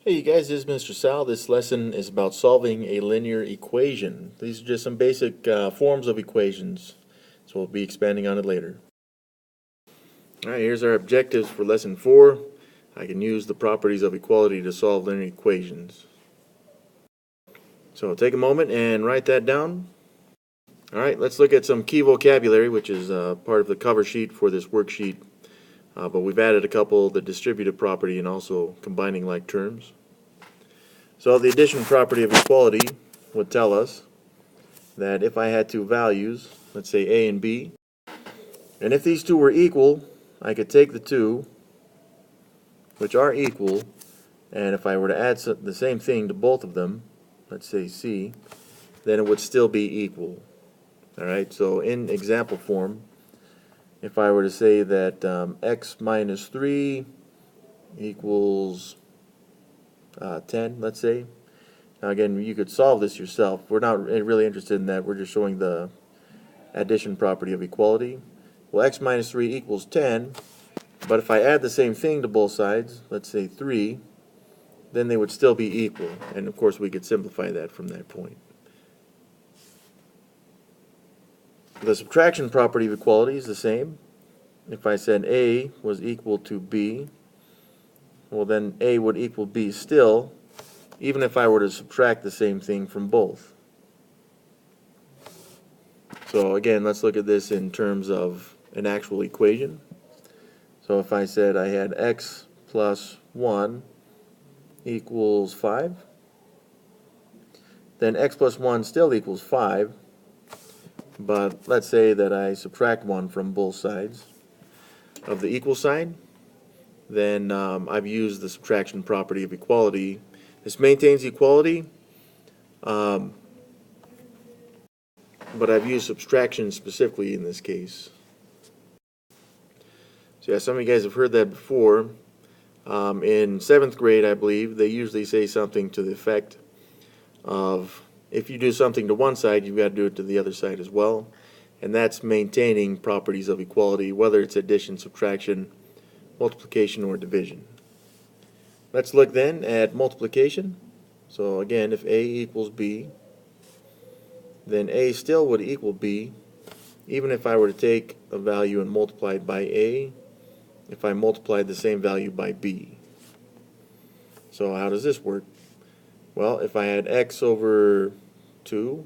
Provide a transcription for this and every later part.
Hey you guys, this is Mr. Sal. This lesson is about solving a linear equation. These are just some basic forms of equations, so we'll be expanding on it later. Alright, here's our objectives for lesson 4. I can use the properties of equality to solve linear equations. So take a moment and write that down. Alright, let's look at some key vocabulary, which is part of the cover sheet for this worksheet. But we've added a couple, the distributive property and also combining like terms. So the addition property of equality would tell us that if I had two values, let's say A and B, and if these two were equal, I could take the two, which are equal, and if I were to add the same thing to both of them, let's say C, then it would still be equal. Alright, so in example form, if I were to say that x minus 3 equals 10, let's say. Now again, you could solve this yourself. We're not really interested in that. We're just showing the addition property of equality. Well, x minus 3 equals 10, but if I add the same thing to both sides, let's say 3, then they would still be equal. And of course we could simplify that from that point. The subtraction property of equality is the same. If I said A was equal to B, well then A would equal B still, even if I were to subtract the same thing from both. So again, let's look at this in terms of an actual equation. So if I said I had x plus 1 equals 5, then x plus 1 still equals 5, but let's say that I subtract 1 from both sides of the equal sign, then I've used the subtraction property of equality. This maintains equality, but I've used subtraction specifically in this case. So yeah, some of you guys have heard that before. In 7th grade, I believe, they usually say something to the effect of if you do something to one side, you've got to do it to the other side as well. And that's maintaining properties of equality, whether it's addition, subtraction, multiplication, or division. Let's look then at multiplication. So again, if A equals B, then A still would equal B, even if I were to take a value and multiply it by A, if I multiplied the same value by B. So how does this work? Well, if I had x over 2,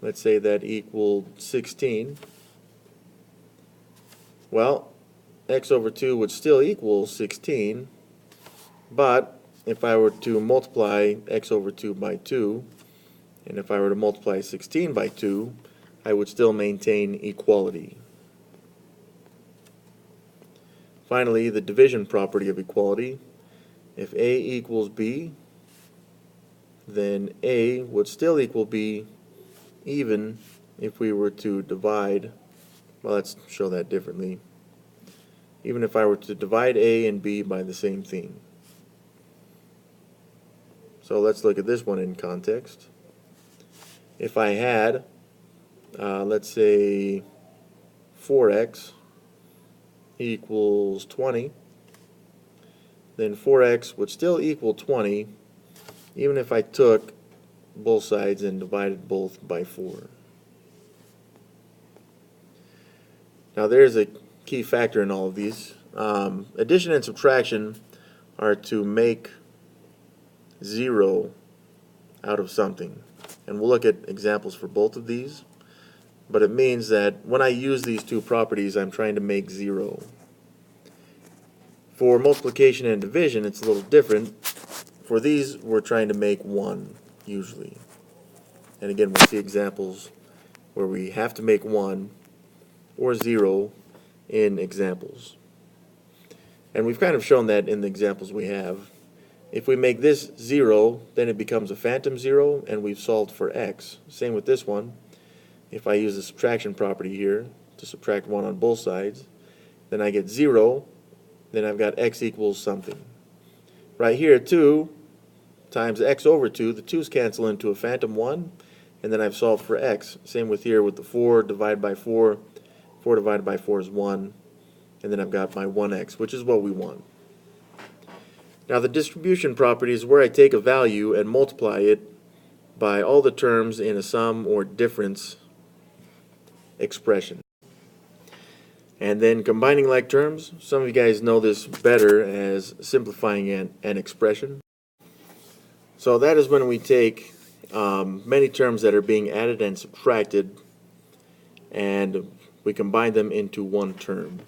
let's say that equaled 16, well, x over 2 would still equal 16, but if I were to multiply x over 2 by 2, and if I were to multiply 16 by 2, I would still maintain equality. Finally, the division property of equality. If A equals B, then A would still equal B even if we were to divide, well, let's show that differently, even if I were to divide A and B by the same thing. So let's look at this one in context. If I had, let's say, 4x equals 20, then 4x would still equal 20 even if I took both sides and divided both by 4. Now there's a key factor in all of these. Addition and subtraction are to make 0 out of something. And we'll look at examples for both of these. But it means that when I use these two properties, I'm trying to make 0. For multiplication and division, it's a little different. For these, we're trying to make 1, usually. And again, we'll see examples where we have to make 1 or 0 in examples. And we've kind of shown that in the examples we have. If we make this 0, then it becomes a phantom 0, and we've solved for x. Same with this one. If I use the subtraction property here to subtract 1 on both sides, then I get 0, then I've got x equals something. Right here, 2 times x over 2, the 2's cancel into a phantom 1, and then I've solved for x. Same with here with the 4 divided by 4. 4 divided by 4 is 1, and then I've got my 1x, which is what we want. Now the distribution property is where I take a value and multiply it by all the terms in a sum or difference expression. And then combining like terms, some of you guys know this better as simplifying an expression. So that is when we take many terms that are being added and subtracted and we combine them into one term.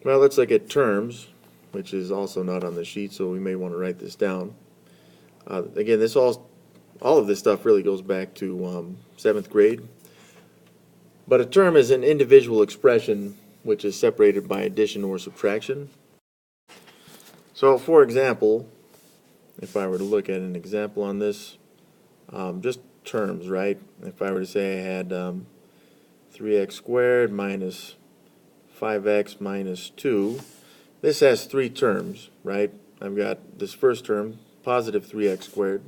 Well, let's look at terms, which is also not on the sheet, so we may want to write this down. Again, all of this stuff really goes back to 7th grade. But a term is an individual expression which is separated by addition or subtraction. So, for example, if I were to look at an example on this, just terms, right? If I were to say I had 3x squared minus 5x minus 2, this has three terms, right? I've got this first term, positive 3x squared.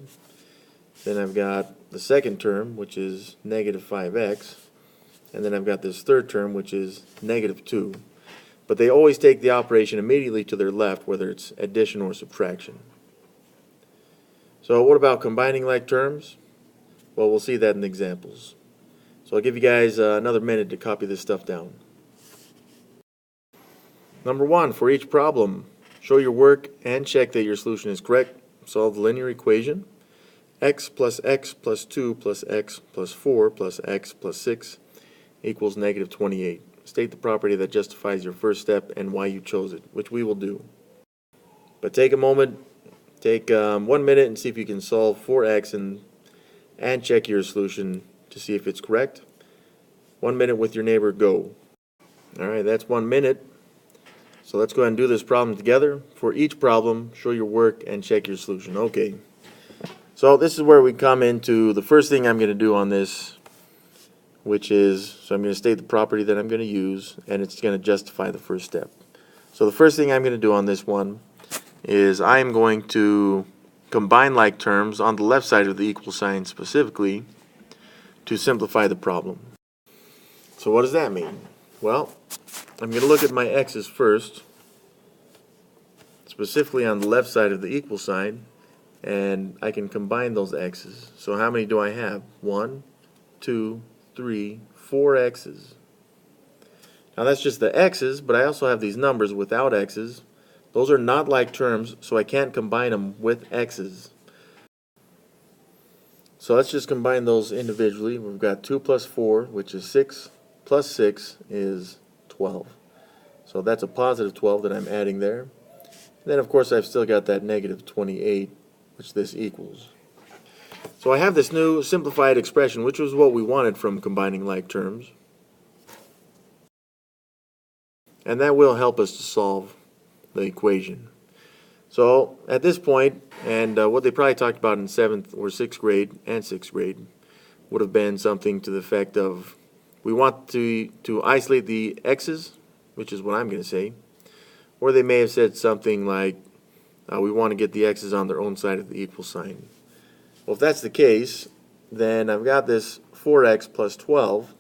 Then I've got the second term, which is negative 5x. And then I've got this third term, which is negative 2. But they always take the operation immediately to their left, whether it's addition or subtraction. So what about combining like terms? Well, we'll see that in examples. So I'll give you guys another minute to copy this stuff down. Number 1, for each problem, show your work and check that your solution is correct. Solve the linear equation. X plus 2 plus x plus 4 plus x plus 6 equals negative 28. State the property that justifies your first step and why you chose it, which we will do. But take a moment, take 1 minute and see if you can solve 4x and check your solution to see if it's correct. 1 minute with your neighbor, go. Alright, that's 1 minute. So let's go ahead and do this problem together. For each problem, show your work and check your solution. Okay. So this is where we come into the first thing I'm going to do on this, which is, so I'm going to state the property that I'm going to use, and it's going to justify the first step. So the first thing I'm going to do on this one is I'm going to combine like terms on the left side of the equal sign specifically to simplify the problem. So what does that mean? Well, I'm going to look at my x's first, specifically on the left side of the equal sign, and I can combine those x's. So how many do I have? 1, 2, 3, 4 x's. Now that's just the x's, but I also have these numbers without x's. Those are not like terms, so I can't combine them with x's. So let's just combine those individually. We've got 2 plus 4, which is 6, plus 6 is 12. So that's a positive 12 that I'm adding there. And then of course I've still got that negative 28, which this equals. So I have this new simplified expression, which was what we wanted from combining like terms. And that will help us to solve the equation. So at this point, and what they probably talked about in 7th or 6th grade and 6th grade would have been something to the effect of, we want to isolate the x's, which is what I'm going to say. Or they may have said something like, we want to get the x's on their own side of the equal sign. Well, if that's the case, then I've got this 4x plus 12,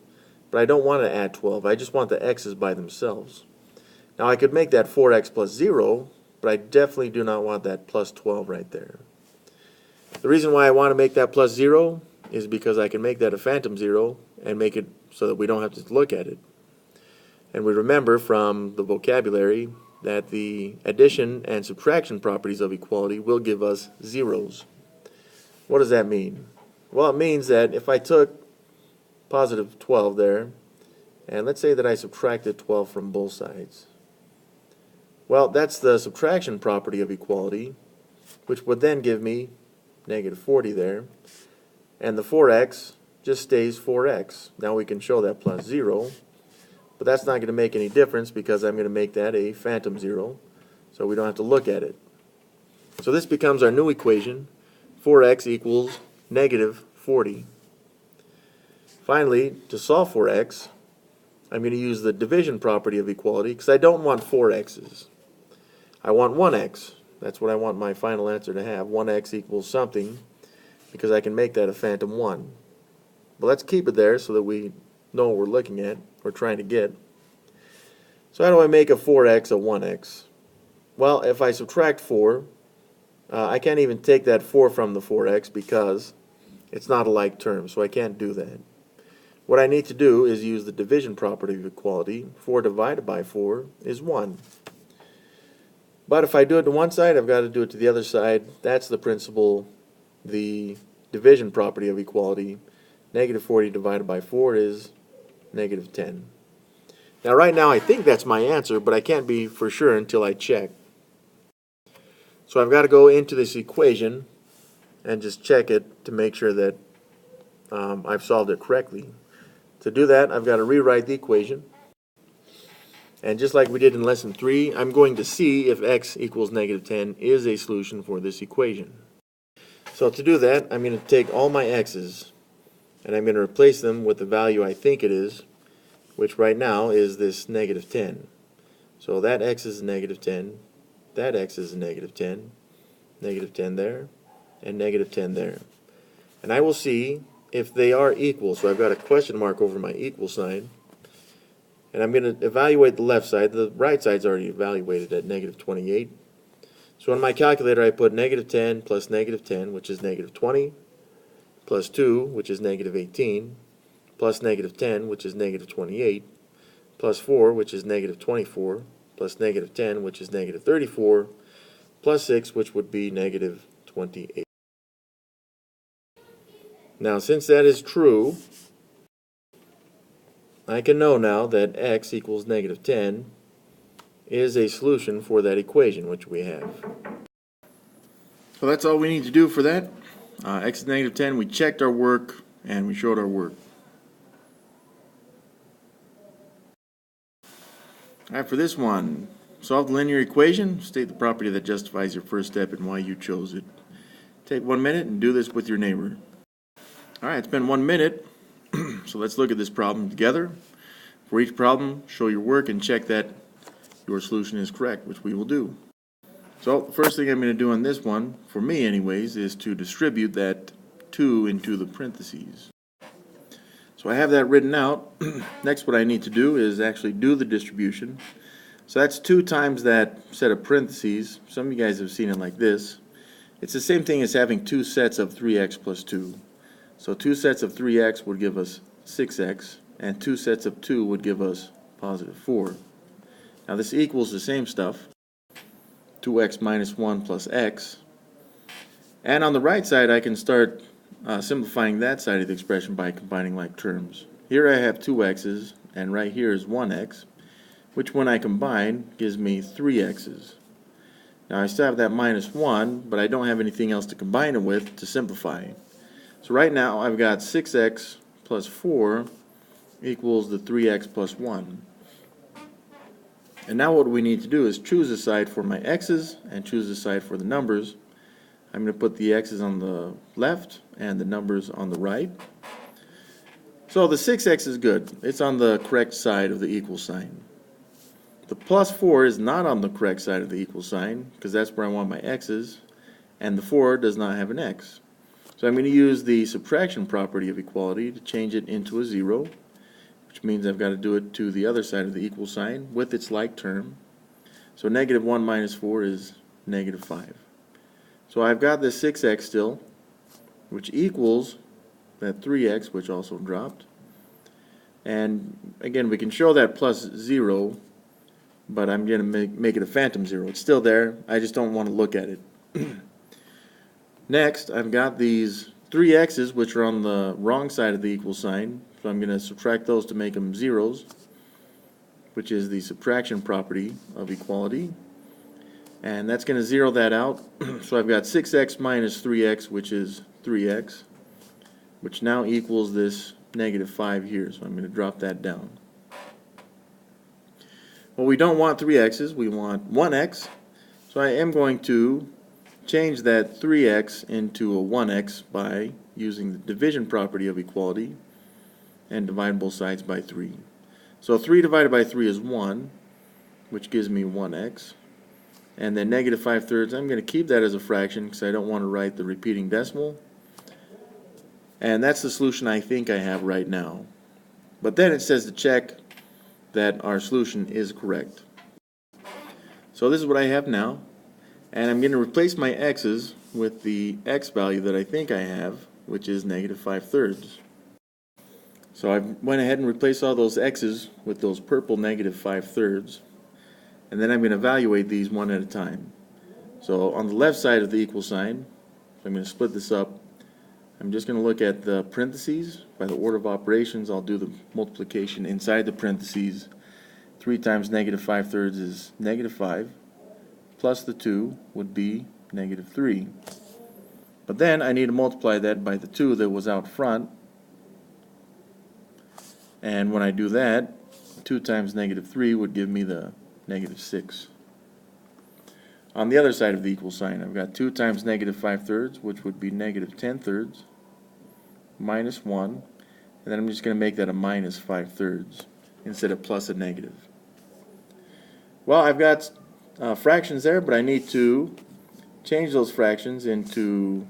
but I don't want to add 12. I just want the x's by themselves. Now I could make that 4x plus 0, but I definitely do not want that plus 12 right there. The reason why I want to make that plus 0 is because I can make that a phantom 0 and make it so that we don't have to look at it. And we remember from the vocabulary that the addition and subtraction properties of equality will give us zeros. What does that mean? Well, it means that if I took positive 12 there, and let's say that I subtracted 12 from both sides. Well, that's the subtraction property of equality, which would then give me negative 40 there. And the 4x just stays 4x. Now we can show that plus 0, but that's not going to make any difference because I'm going to make that a phantom 0, so we don't have to look at it. So this becomes our new equation. 4x equals negative 40. Finally, to solve for x, I'm going to use the division property of equality because I don't want 4x's. I want 1x. That's what I want my final answer to have. 1x equals something because I can make that a phantom 1. But let's keep it there so that we know what we're looking at or trying to get. So how do I make a 4x a 1x? Well, if I subtract 4, I can't even take that 4 from the 4x because it's not a like term, so I can't do that. What I need to do is use the division property of equality. 4 divided by 4 is 1. But if I do it to one side, I've got to do it to the other side. That's the principle, the division property of equality. Negative 40 divided by 4 is negative 10. Now right now I think that's my answer, but I can't be for sure until I check. So I've got to go into this equation and just check it to make sure that I've solved it correctly. To do that, I've got to rewrite the equation. And just like we did in lesson 3, I'm going to see if x equals negative 10 is a solution for this equation. So to do that, I'm going to take all my x's and I'm going to replace them with the value I think it is, which right now is this negative 10. So that x is negative 10, that x is negative 10, negative 10 there, and negative 10 there. And I will see if they are equal. So I've got a question mark over my equal sign. And I'm going to evaluate the left side. The right side's already evaluated at negative 28. So in my calculator I put negative 10 plus negative 10, which is negative 20, plus 2, which is negative 18, plus negative 10, which is negative 28, plus 4, which is negative 24, plus negative 10, which is negative 34, plus 6, which would be negative 28. Now, since that is true, I can know now that x equals negative 10 is a solution for that equation which we have. So that's all we need to do for that. X is negative 10. We checked our work and we showed our work. Alright, for this one, solve the linear equation. State the property that justifies your first step and why you chose it. Take 1 minute and do this with your neighbor. Alright, it's been 1 minute. So let's look at this problem together. For each problem, show your work and check that your solution is correct, which we will do. So the first thing I'm going to do on this one, for me anyways, is to distribute that 2 into the parentheses. So I have that written out. Next what I need to do is actually do the distribution. So that's 2 times that set of parentheses. Some of you guys have seen it like this. It's the same thing as having 2 sets of 3x plus 2. So 2 sets of 3x would give us 6x, and 2 sets of 2 would give us positive 4. Now this equals the same stuff, 2x minus 1 plus x. And on the right side I can start simplifying that side of the expression by combining like terms. Here I have 2x's, and right here is 1x, which when I combine gives me 3x's. Now I still have that minus 1, but I don't have anything else to combine it with to simplify. So right now I've got 6x plus 4 equals the 3x plus 1. And now what we need to do is choose a side for my x's and choose a side for the numbers. I'm going to put the x's on the left and the numbers on the right. So the 6x is good. It's on the correct side of the equal sign. The plus 4 is not on the correct side of the equal sign because that's where I want my x's, and the 4 does not have an x. So I'm going to use the subtraction property of equality to change it into a 0, which means I've got to do it to the other side of the equal sign with its like term. So negative 1 minus 4 is negative 5. So I've got this 6x still, which equals that 3x, which also dropped. And again, we can show that plus 0, but I'm going to make it a phantom 0. It's still there, I just don't want to look at it. Next, I've got these 3x's, which are on the wrong side of the equal sign, so I'm going to subtract those to make them zeros, which is the subtraction property of equality. And that's going to zero that out. So I've got 6x minus 3x, which is 3x, which now equals this negative 5 here. So I'm going to drop that down. Well, we don't want 3x's, we want 1x. So I am going to change that 3x into a 1x by using the division property of equality and divide both sides by 3. So 3 divided by 3 is 1, which gives me 1x. And then negative 5/3, I'm going to keep that as a fraction because I don't want to write the repeating decimal. And that's the solution I think I have right now. But then it says to check that our solution is correct. So this is what I have now, and I'm going to replace my x's with the x value that I think I have, which is negative 5/3. So I went ahead and replaced all those x's with those purple negative 5/3, and then I'm going to evaluate these one at a time. So on the left side of the equal sign, I'm going to split this up. I'm just going to look at the parentheses. By the order of operations, I'll do the multiplication inside the parentheses. 3 times negative 5/3 is negative 5, plus the 2 would be negative 3. But then I need to multiply that by the 2 that was out front. And when I do that, 2 times negative 3 would give me the negative 6. On the other side of the equal sign, I've got 2 times negative 5/3, which would be negative 10/3, minus 1, and then I'm just going to make that a minus 5/3 instead of plus a negative. Well, I've got fractions there, but I need to change those fractions into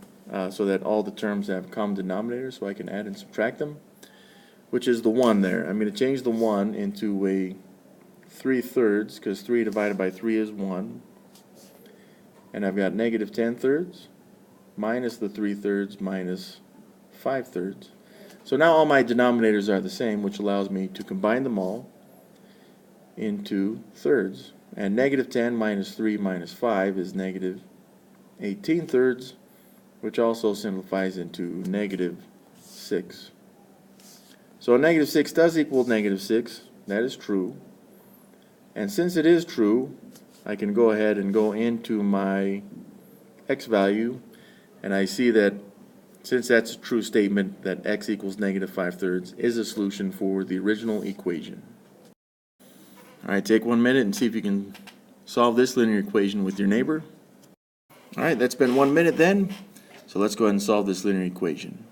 so that all the terms have common denominators so I can add and subtract them, which is the 1 there. I'm going to change the 1 into a 3/3 because 3 divided by 3 is 1. And I've got negative 10/3 minus the 3/3 minus 5/3. So now all my denominators are the same, which allows me to combine them all into thirds. And negative 10 minus 3 minus 5 is negative 18/3, which also simplifies into negative 6. So negative 6 does equal negative 6. That is true. And since it is true, I can go ahead and go into my x value, and I see that since that's a true statement, that x equals negative 5/3 is a solution for the original equation. Alright, take 1 minute and see if you can solve this linear equation with your neighbor. Alright, that's been 1 minute then, so let's go ahead and solve this linear equation.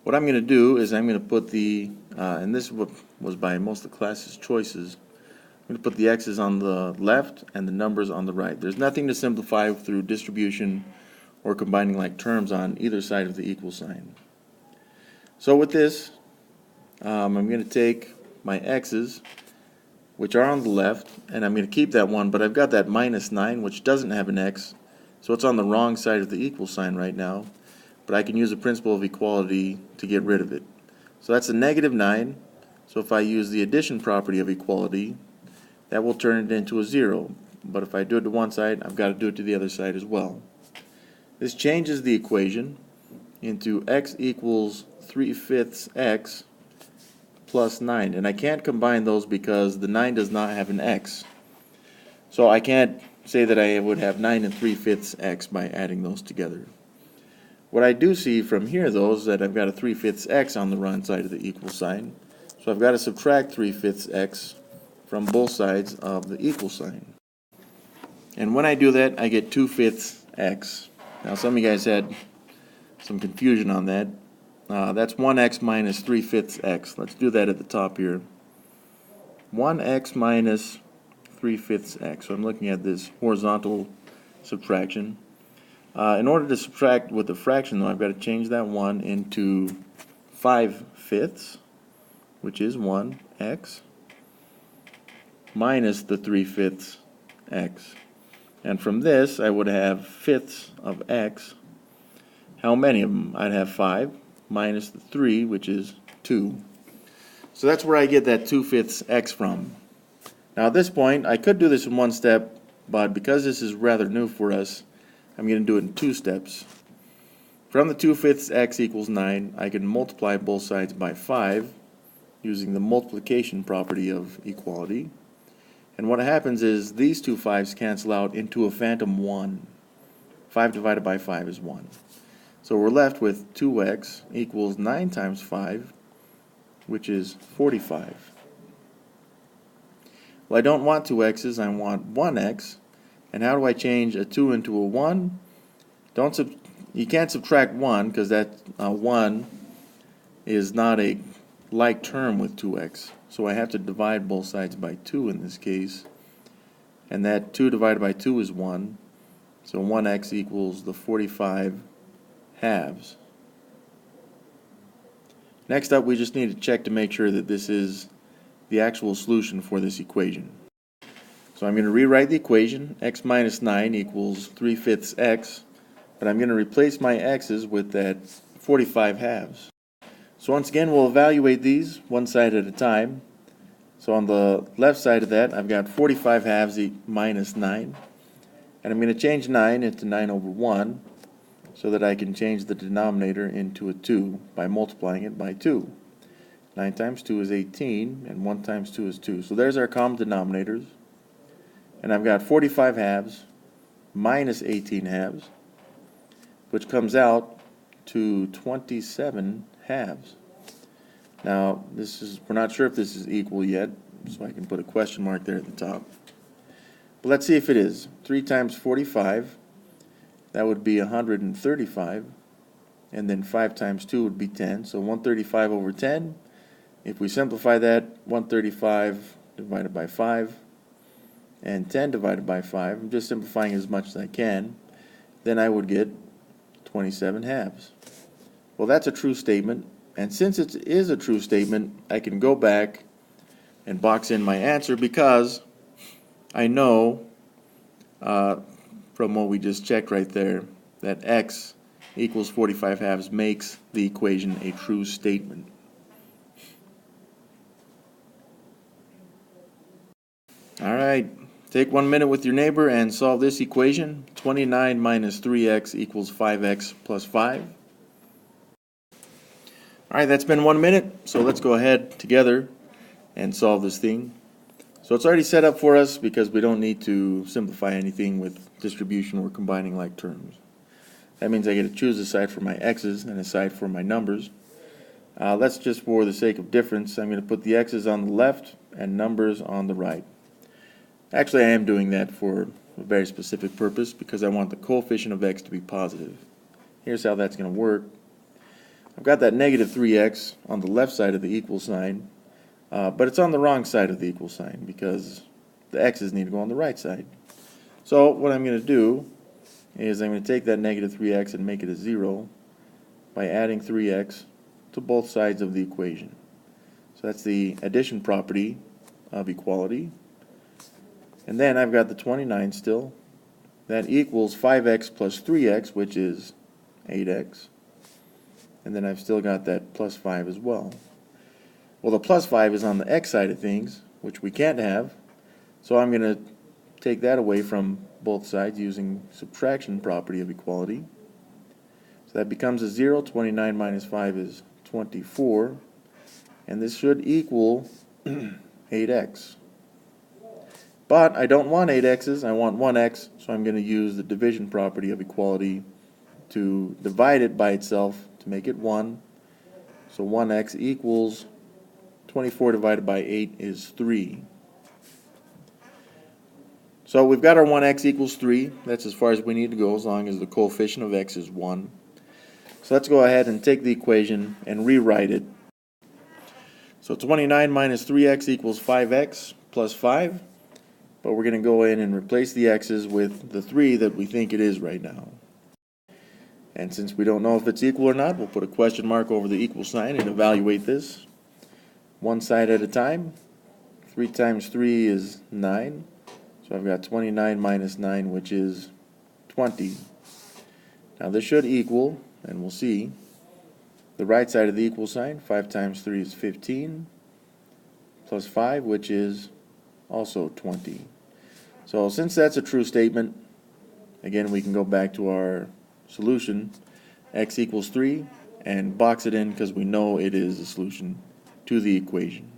What I'm going to do is I'm going to put the, and this was by most of the class's choices, I'm going to put the x's on the left and the numbers on the right. There's nothing to simplify through distribution or combining like terms on either side of the equal sign. So with this, I'm going to take my x's, which are on the left, and I'm going to keep that 1, but I've got that minus 9, which doesn't have an x, so it's on the wrong side of the equal sign right now, but I can use the principle of equality to get rid of it. So that's a negative 9, so if I use the addition property of equality, that will turn it into a 0. But if I do it to one side, I've got to do it to the other side as well. This changes the equation into x equals 3/5 x plus 9. And I can't combine those because the 9 does not have an x. So I can't say that I would have 9 and 3/5 x by adding those together. What I do see from here, though, is that I've got a 3/5 x on the wrong side of the equal sign. So I've got to subtract 3/5 x from both sides of the equal sign. And when I do that, I get 2/5 x. Now some of you guys had some confusion on that. That's 1x minus 3/5 x. Let's do that at the top here. 1x minus 3/5 x. So I'm looking at this horizontal subtraction. In order to subtract with a fraction, though, I've got to change that 1 into 5/5, which is 1x, minus the 3/5 x. And from this, I would have fifths of x. How many of them? I'd have 5 minus the 3, which is 2. So that's where I get that 2/5 x from. Now at this point, I could do this in one step, but because this is rather new for us, I'm going to do it in 2 steps. From the 2/5 x equals 9, I can multiply both sides by 5 using the multiplication property of equality. And what happens is these two 5's cancel out into a phantom 1. 5 divided by 5 is 1. So we're left with 2x equals 9 times 5, which is 45. Well, I don't want 2 x's, I want 1x. And how do I change a 2 into a 1? You can't subtract 1 because that 1 is not a like term with 2x. So I have to divide both sides by 2 in this case. And that 2 divided by 2 is 1. So 1x equals the 45 halves. Next up, we just need to check to make sure that this is the actual solution for this equation. So I'm going to rewrite the equation. X minus 9 equals 3/5 x, but I'm going to replace my x's with that 45 halves. So once again, we'll evaluate these one side at a time. So on the left side of that, I've got 45 halves minus 9. And I'm going to change 9 into 9 over 1 so that I can change the denominator into a 2 by multiplying it by 2. 9 times 2 is 18, and 1 times 2 is 2. So there's our common denominators. And I've got 45 halves minus 18 halves, which comes out to 27 halves. Now, we're not sure if this is equal yet, so I can put a question mark there at the top. But let's see if it is. 3 times 45, that would be 135, and then 5 times 2 would be 10, so 135 over 10. If we simplify that, 135 divided by 5, and 10 divided by 5, I'm just simplifying as much as I can, then I would get 27 halves. Well, that's a true statement, and since it is a true statement, I can go back and box in my answer because I know from what we just checked right there that x equals 45 halves makes the equation a true statement. All right, take 1 minute with your neighbor and solve this equation. 29 minus 3x equals 5x plus 5. All right, that's been 1 minute, so let's go ahead together and solve this thing. So it's already set up for us because we don't need to simplify anything with distribution or combining like terms. That means I get to choose a side for my x's and a side for my numbers. Let's just, for the sake of difference, I'm going to put the x's on the left and numbers on the right. Actually, I am doing that for a very specific purpose because I want the coefficient of x to be positive. Here's how that's going to work. I've got that negative 3x on the left side of the equal sign, but it's on the wrong side of the equal sign because the x's need to go on the right side. So what I'm going to do is I'm going to take that negative 3x and make it a 0 by adding 3x to both sides of the equation. So that's the addition property of equality. And then I've got the 29 still. That equals 5x plus 3x, which is 8x. And then I've still got that plus 5 as well. Well, the plus 5 is on the x side of things, which we can't have. So I'm going to take that away from both sides using subtraction property of equality. So that becomes a 0. 29 minus 5 is 24. And this should equal 8x. But I don't want 8x's, I want 1x, so I'm going to use the division property of equality to divide it by itself to make it 1. So 1x equals 24 divided by 8 is 3. So we've got our 1x equals 3. That's as far as we need to go as long as the coefficient of x is 1. So let's go ahead and take the equation and rewrite it. So 29 minus 3x equals 5x plus 5. But we're going to go in and replace the x's with the 3 that we think it is right now. And since we don't know if it's equal or not, we'll put a question mark over the equal sign and evaluate this one side at a time. 3 times 3 is 9. So I've got 29 minus 9, which is 20. Now this should equal, and we'll see, the right side of the equal sign. 5 times 3 is 15, plus 5, which is also 20. So since that's a true statement, again we can go back to our solution, x equals 3, and box it in because we know it is a solution to the equation.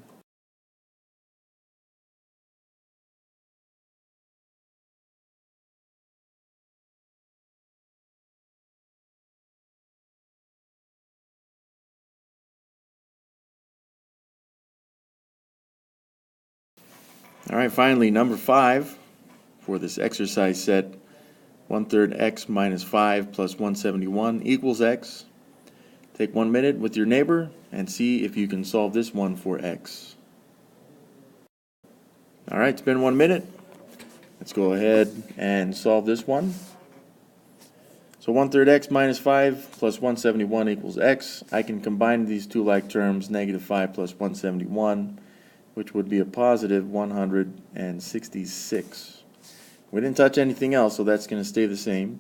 All right, finally, number 5 for this exercise set, 1/3 x minus 5 plus 171 equals x. Take 1 minute with your neighbor and see if you can solve this one for x. All right, it's been 1 minute. Let's go ahead and solve this one. So 1/3 x minus 5 plus 171 equals x. I can combine these two like terms, negative 5 plus 171, which would be a positive 166. We didn't touch anything else, so that's going to stay the same.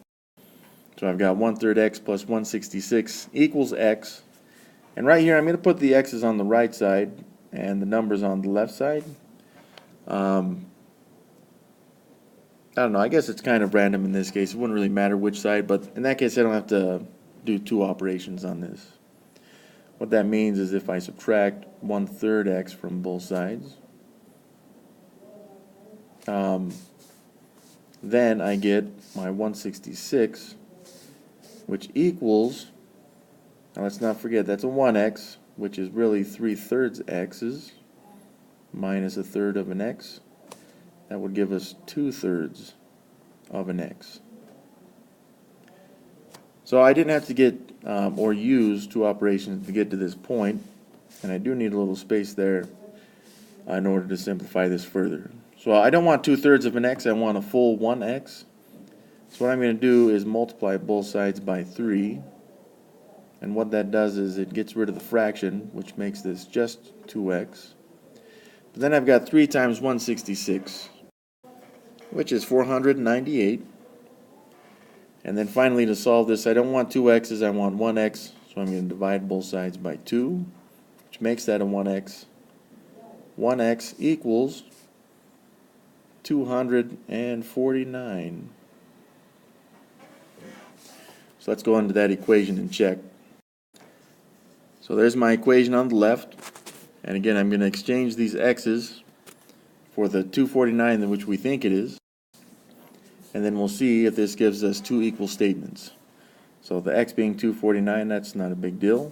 So I've got 1/3 x plus 166 equals x. And right here, I'm going to put the x's on the right side and the numbers on the left side. I don't know, I guess it's kind of random in this case. It wouldn't really matter which side, but in that case I don't have to do two operations on this. What that means is if I subtract 1/3 x from both sides, then I get my 166, which equals, now let's not forget that's a 1x, which is really 3/3 x's minus 1/3 of an x. That would give us 2/3 of an x. So I didn't have to get or use two operations to get to this point, and I do need a little space there in order to simplify this further. So I don't want 2/3 of an x, I want a full 1x. So what I'm going to do is multiply both sides by 3, and what that does is it gets rid of the fraction, which makes this just 2x. But then I've got 3 times 166, which is 498. And then finally, to solve this, I don't want 2 x's, I want 1x, so I'm going to divide both sides by 2, which makes that a 1x. 1x equals 249. So let's go into that equation and check. So there's my equation on the left, and again I'm going to exchange these x's for the 249 which we think it is, and then we'll see if this gives us two equal statements. So the x being 249, that's not a big deal,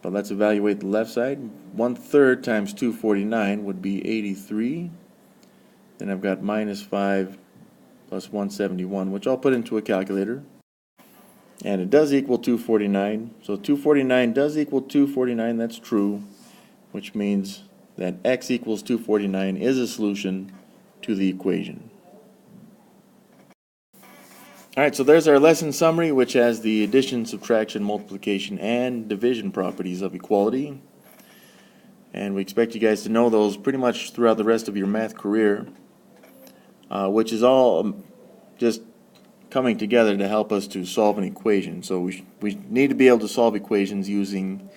but let's evaluate the left side. 1/3 times 249 would be 83. Then I've got minus 5 plus 171, which I'll put into a calculator. And it does equal 249. So 249 does equal 249, that's true, which means that x equals 249 is a solution to the equation. Alright, so there's our lesson summary, which has the addition, subtraction, multiplication, and division properties of equality. And we expect you guys to know those pretty much throughout the rest of your math career, which is all just coming together to help us to solve an equation. So we need to be able to solve equations using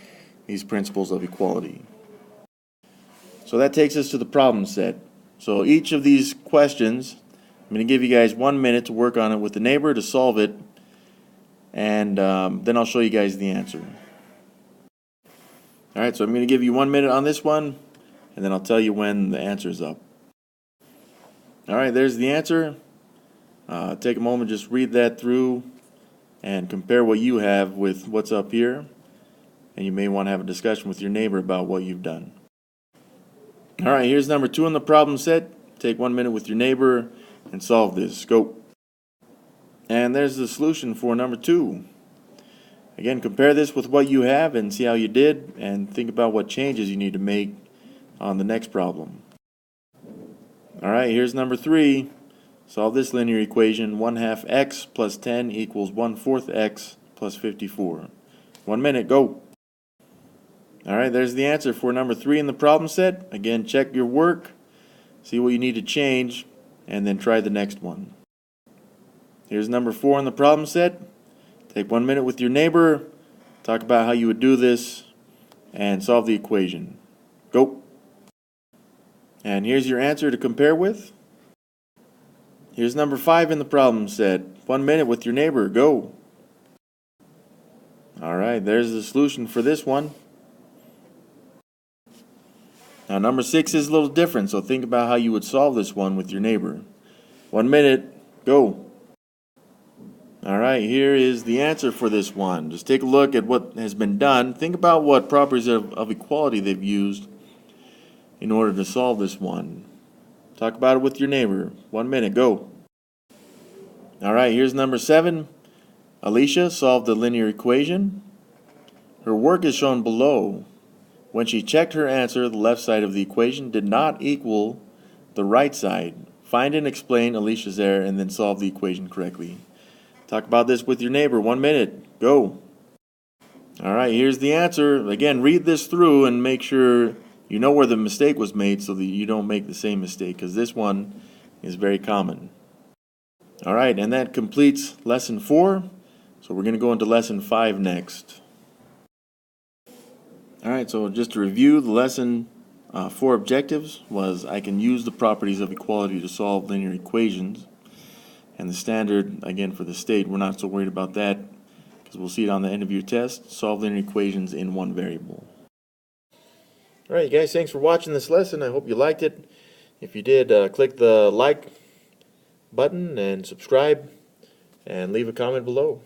these principles of equality. So that takes us to the problem set. So each of these questions, I'm going to give you guys 1 minute to work on it with the neighbor to solve it, and then I'll show you guys the answer. Alright, so I'm going to give you 1 minute on this one, and then I'll tell you when the answer is up. Alright, there's the answer. Take a moment, just read that through and compare what you have with what's up here, and you may want to have a discussion with your neighbor about what you've done. Alright, here's number 2 in the problem set. Take 1 minute with your neighbor and solve this. Go. And there's the solution for number 2. Again, compare this with what you have and see how you did, and think about what changes you need to make on the next problem. Alright, here's number 3. Solve this linear equation. 1/2 x plus 10 equals 1/4 x plus 54. 1 minute, go. Alright, there's the answer for number 3 in the problem set. Again, check your work, see what you need to change, and then try the next one. Here's number 4 in the problem set. Take 1 minute with your neighbor, talk about how you would do this, and solve the equation. Go. And here's your answer to compare with. Here's number 5 in the problem set. 1 minute with your neighbor. Go. Alright, there's the solution for this one. Now number 6 is a little different, so think about how you would solve this one with your neighbor. 1 minute. Go. Alright, here is the answer for this one. Just take a look at what has been done. Think about what properties of equality they've used in order to solve this one. Talk about it with your neighbor. 1 minute, go. Alright, here's number 7. Alicia solved the linear equation. Her work is shown below. When she checked her answer, the left side of the equation did not equal the right side. Find and explain Alicia's error and then solve the equation correctly. Talk about this with your neighbor. 1 minute, go. Alright, here's the answer. Again, read this through and make sure you know where the mistake was made so that you don't make the same mistake, because this one is very common. All right, and that completes lesson 4. So we're going to go into lesson 5 next. All right, so just to review, the lesson 4 objectives was I can use the properties of equality to solve linear equations. And the standard, again, for the state, we're not so worried about that because we'll see it on the end of your test. Solve linear equations in one variable. All right, you guys, thanks for watching this lesson. I hope you liked it. If you did, click the like button and subscribe and leave a comment below.